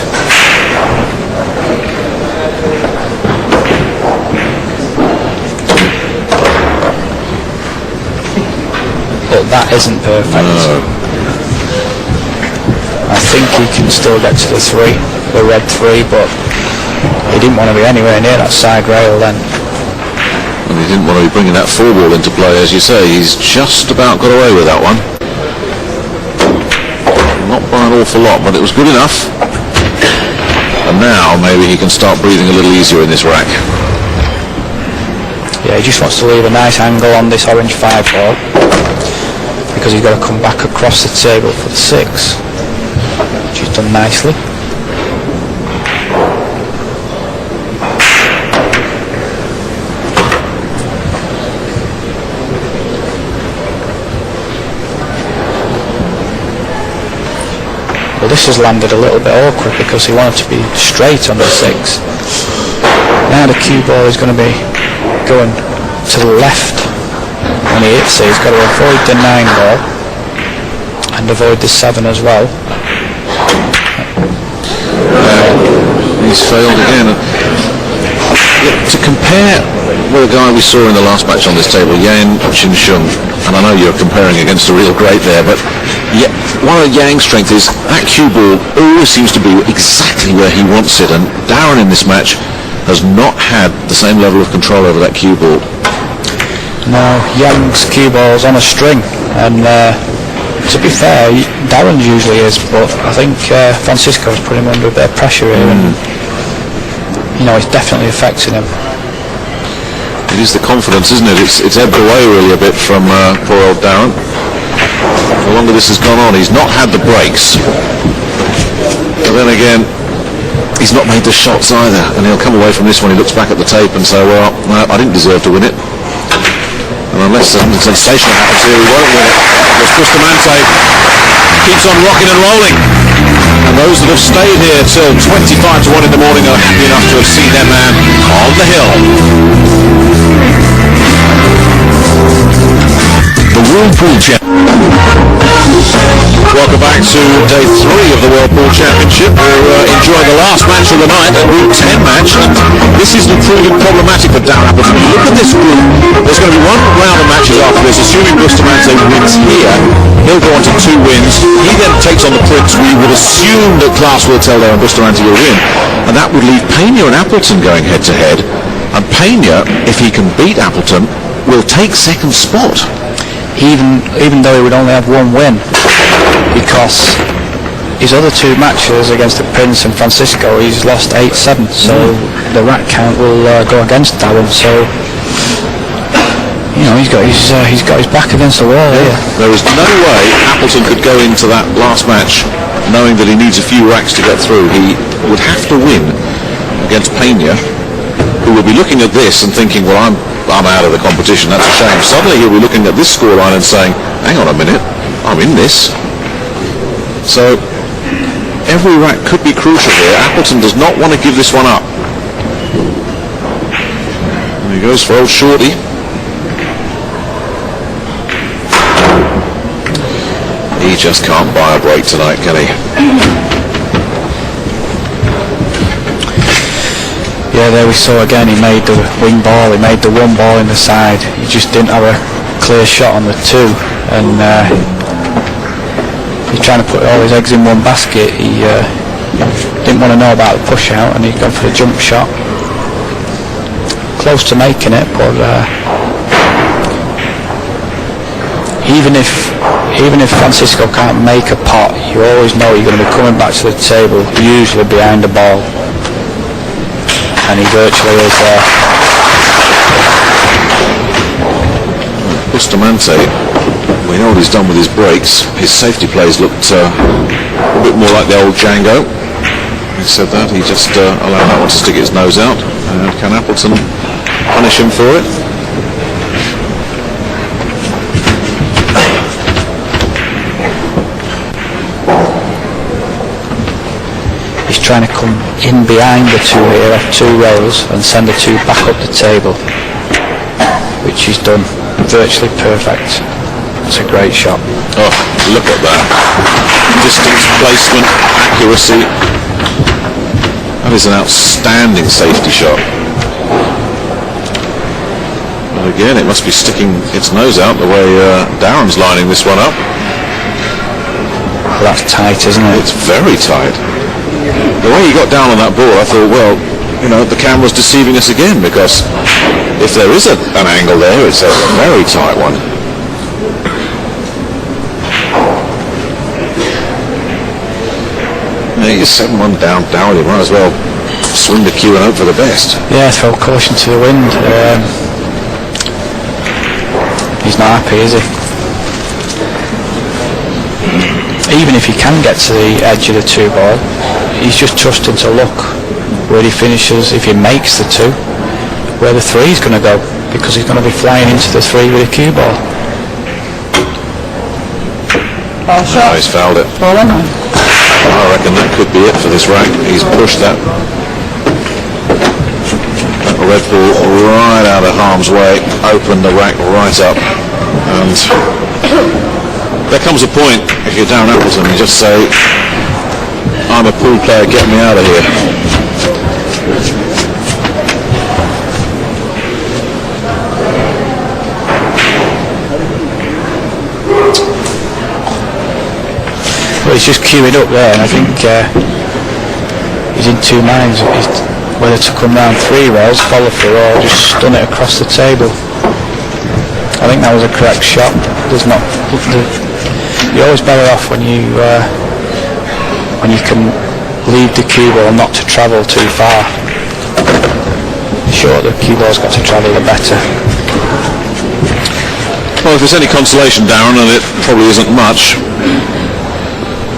But that isn't perfect. No. I think he can still get to the 3, the red 3, but he didn't want to be anywhere near that side rail then. And he didn't want to be bringing that 4-ball into play, as you say. He's just about got away with that one. Not by an awful lot, but it was good enough. And now maybe he can start breathing a little easier in this rack. Yeah, he just wants to leave a nice angle on this orange 5-ball, because he's got to come back across the table for the 6, which he's done nicely. Well, this has landed a little bit awkward because he wanted to be straight on the 6. Now the cue ball is going to be going to the left when he hits it. He's got to avoid the 9-ball and avoid the 7 as well. He's failed again. To compare with a guy we saw in the last match on this table, Yan Chin-shung, and I know you're comparing against a real great there, but one of Yang's strengths is that cue ball always seems to be exactly where he wants it, and Darren in this match has not had the same level of control over that cue ball. No, Yang's cue ball's on a string, and to be fair, Darren's usually is, but I think Francisco's put him under a bit of pressure here, and it's definitely affecting him. It is the confidence, isn't it? It's ebbed away really a bit from poor old Darren. The longer this has gone on, he's not had the breaks. But then again, he's not made the shots either, and he'll come away from this one, he looks back at the tape and say, well, no, I didn't deserve to win it. And unless something sensational happens here, he won't win it. Because Bustamante keeps on rocking and rolling. And those that have stayed here till 25 to 1 in the morning are happy enough to have seen their man on the hill. The Whirlpool Welcome back to day 3 of the Whirlpool Championship. We're enjoying the last match of the night, a Group 10 match. This is proving problematic for Darren Appleton. Look at this group. There's going to be one round of matches after this. Assuming Bustamante wins here, he'll go on to 2 wins. He then takes on the Prince. We would assume that class will tell there and Bustamante will win. And that would leave Pena and Appleton going head-to-head. And Pena, if he can beat Appleton, will take second spot. Even though he would only have 1 win, because his other 2 matches against the Prince and Francisco, he's lost 8-7, so the rack count will go against Darren. So he's got his back against the wall here. There is no way Appleton could go into that last match knowing that he needs a few racks to get through. He would have to win against Pena, who will be looking at this and thinking, well, I'm out of the competition, that's a shame. Suddenly he'll be looking at this scoreline and saying, hang on a minute, I'm in this. So every rack could be crucial here. Appleton does not want to give this one up. And he goes for old Shorty. He just can't buy a break tonight, can he? Yeah, there we saw again, he made the wing ball, he made the 1 ball in the side. He just didn't have a clear shot on the 2, and he's trying to put all his eggs in one basket. He didn't want to know about the push out, and he gone for the jump shot. Close to making it, but even if Francisco can't make a pot, you always know you're going to be coming back to the table, usually behind the ball. And he virtually is there. Bustamante, we know what he's done with his breaks. His safety plays looked a bit more like the old Django. He said that, he just allowed that one to stick its nose out. And can Appleton punish him for it? Trying to come in behind the 2 here off 2 rails and send the 2 back up the table, which he's done virtually perfect. It's a great shot. Oh, look at that. Distance, placement, accuracy. That is an outstanding safety shot. But again, it must be sticking its nose out the way Darren's lining this one up. Well, that's tight, isn't it? It's very tight. The way he got down on that ball, I thought, well, the camera's deceiving us again, because if there is an angle there, it's a very tight one. Yeah, you're 7-1 down, you might as well swing the cue and hope for the best. Yeah, throw caution to the wind. He's not happy, is he? Even if he can get to the edge of the 2 ball, he's just trusting to luck where he finishes, if he makes the 2, where the 3 is going to go, because he's going to be flying into the 3 with a cue ball. Ball shot. Oh, he's fouled it. Ball on. I reckon that could be it for this rack. He's pushed that red ball right out of harm's way, opened the rack right up, and there comes a point, if you're Darren Appleton, you just say, I'm a pool player, get me out of here. Well, he's just queuing up there, and I think he's in two minds whether to come round 3 rails, follow through, or just stun it across the table. I think that was a correct shot. You're always better off when you can lead the cue ball not to travel too far. The shorter the cue ball's got to travel, the better. Well, if there's any consolation, Darren, and it probably isn't much,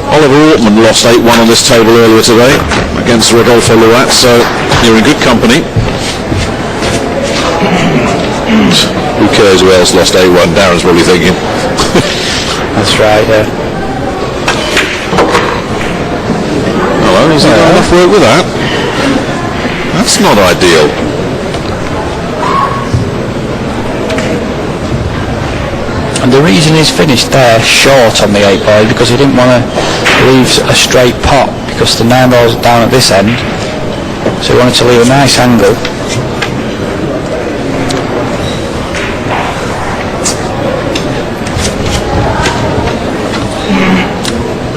Oliver Ortman lost 8-1 on this table earlier today against Rodolfo Luat, so you're in good company. Who cares who else lost 8-1? Darren's probably thinking. That's right, yeah. Hello, is that enough work with that? That's not ideal. And the reason he's finished there short on the 8 ball is because he didn't want to leave a straight pot, because the 9 ball's down at this end, so he wanted to leave a nice angle.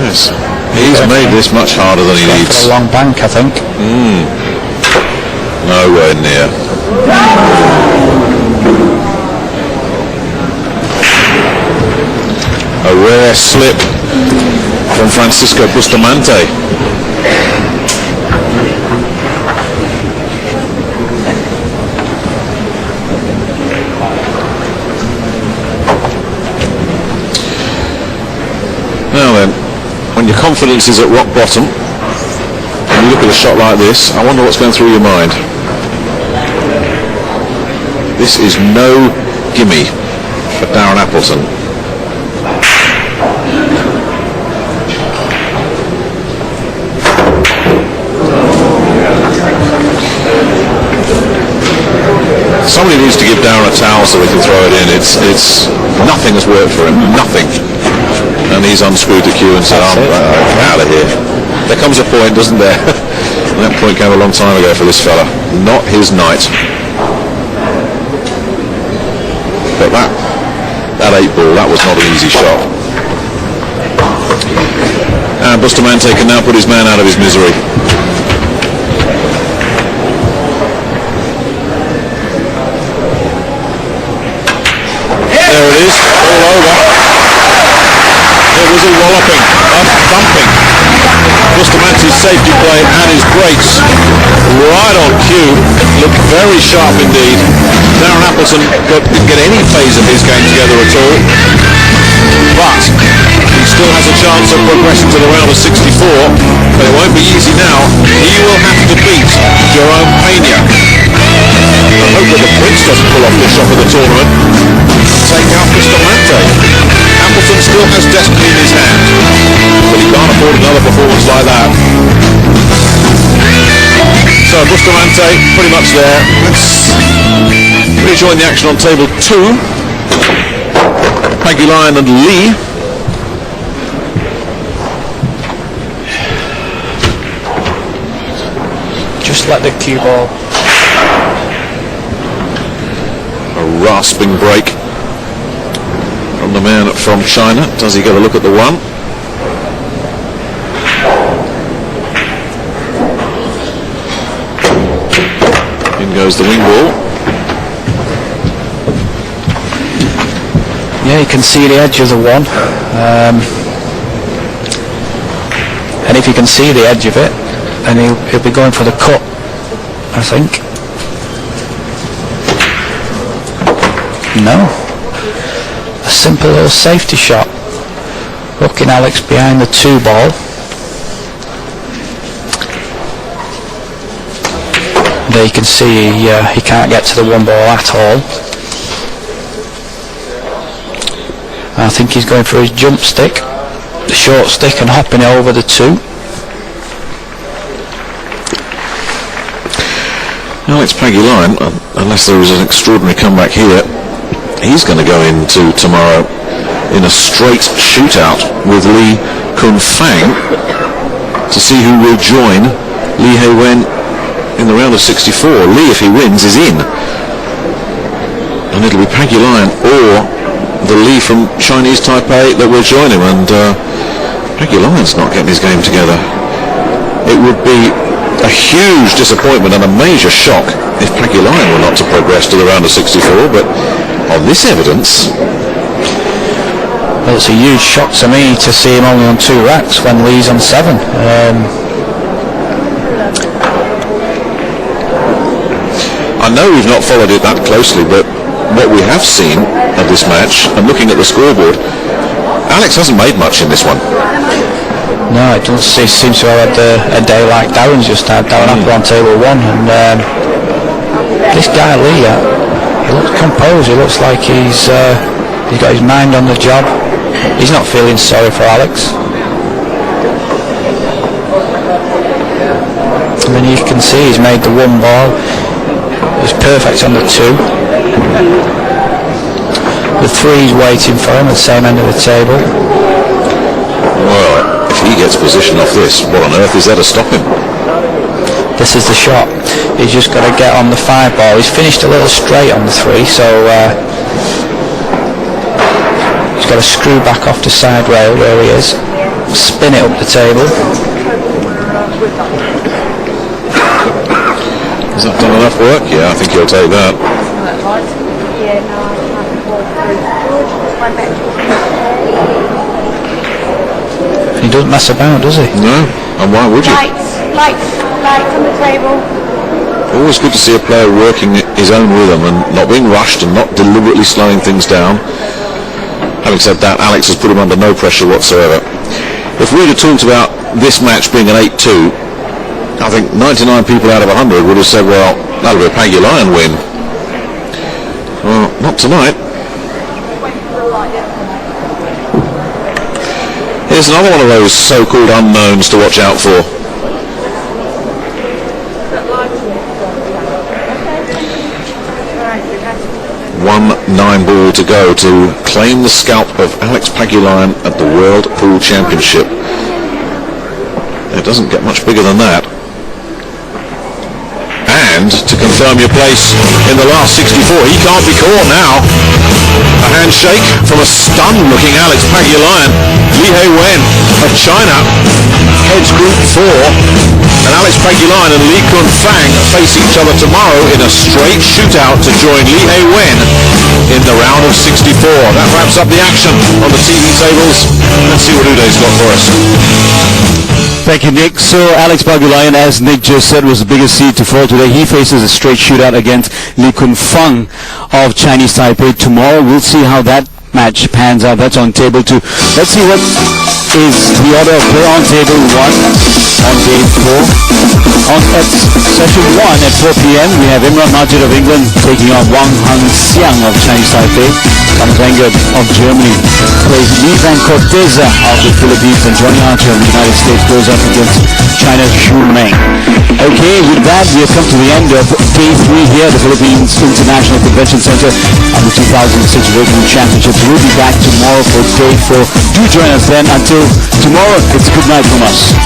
Yes, he's made this much harder than he needs. A long bank, I think. Nowhere near. A rare slip from Francisco Bustamante. Now then, when your confidence is at rock bottom and you look at a shot like this, I wonder what's going through your mind. This is no gimme for Darren Appleton. Somebody needs to give Darren a towel so we can throw it in. It's nothing has worked for him, nothing. And he's unscrewed the cue and said, I'm out of here. There comes a point, doesn't there? And that point came a long time ago for this fella. Not his night. But that 8 ball, that was not an easy shot. And Bustamante can now put his man out of his misery. There it is, all over. It was a walloping, a thumping. Bustamante's safety play and his breaks right on cue. Looked very sharp indeed. Darren Appleton didn't get any phase of his game together at all. But he still has a chance of progressing to the round of 64. But it won't be easy now. He will have to beat Jerome Pena. I hope that the Prince doesn't pull off this shot of the tournament. Take out Bustamante. Appleton still has destiny in his hand, but he can't afford another performance like that. So Bustamante pretty much there. Let's rejoin the action on table 2. Pagulayan and Li. Just let the cue ball. A rasping break from the man from China. Does he get a look at the 1? In goes the wing ball. Yeah, you can see the edge of the 1. And if you can see the edge of it, then he'll be going for the cut, I think. No. A simple little safety shot. Hooking Alex behind the 2 ball. There you can see he can't get to the 1 ball at all. I think he's going for his jump stick, the short stick, and hopping it over the 2. Alex Pagulayan, unless there is an extraordinary comeback here, he's going to go into tomorrow in a straight shootout with Li Kunfang to see who will join Li He Wen in the round of 64. Li, if he wins, is in. And it'll be Pagulayan or the Li from Chinese Taipei that will join him. And Pagulayan's not getting his game together. It would be a huge disappointment and a major shock if Pagulayan were not to progress to the round of 64, but on this evidence... Well, it's a huge shock to me to see him only on 2 racks when Lee's on 7. I know we've not followed it that closely, but what we have seen of this match, and looking at the scoreboard, Alex hasn't made much in this one. No, it doesn't seem to have had a day like Darren's just had. Darren Appleton on table 1, and this guy Lee, he looks composed. He looks like he's got his mind on the job. He's not feeling sorry for Alex. And then you can see he's made the 1 ball. He's perfect on the 2. The 3's waiting for him at the same end of the table. Well, if he gets position off this, what on earth is there to stop him? This is the shot. He's just got to get on the 5 ball. He's finished a little straight on the 3, so he's got to screw back off the side rail where he is, spin it up the table. Has that done enough work? Yeah, I think he'll take that. He doesn't mess about, does he? No, and why would you? Lights on the table. Always good to see a player working his own rhythm and not being rushed and not deliberately slowing things down. Having said that, Alex has put him under no pressure whatsoever. If we'd have talked about this match being an 8-2, I think 99 people out of 100 would have said, well, that'll be a Pagulayan win. Well, not tonight. Here's another one of those so-called unknowns to watch out for. 1-9 ball to go to claim the scalp of Alex Pagulayan at the World Pool Championship. It doesn't get much bigger than that. And to confirm your place in the last 64, he can't be caught now. A handshake from a stunned-looking Alex Pagulayan. Li He Wen of China heads Group 4, and Alex Pagulayan and Li Fang face each other tomorrow in a straight shootout to join Li He Wen in the round of 64. That wraps up the action on the TV tables. Let's see what Uday's got for us. Thank you, Nick. So Alex Pagulayan, as Nick just said, was the biggest seed to fall today. He faces a straight shootout against Li Fang of Chinese Taipei tomorrow. We'll see how that match pans out. That's on table 2. Let's see what is the order of play on table 1 on day 4. On session 1 at 4 p.m. we have Imran Majid of England taking on Wang Hangxiang of Chinese Taipei. Thomas Wenger of Germany plays Li Van Corteza of the Philippines, and Johnny Archer of the United States goes up against China's Xu Meng. Okay, with that we have come to the end of day 3 here at the Philippines International Convention Center and the 2006 World Pool Championships. We'll be back tomorrow for day 4. Do join us then. Until tomorrow, it's a good night from us.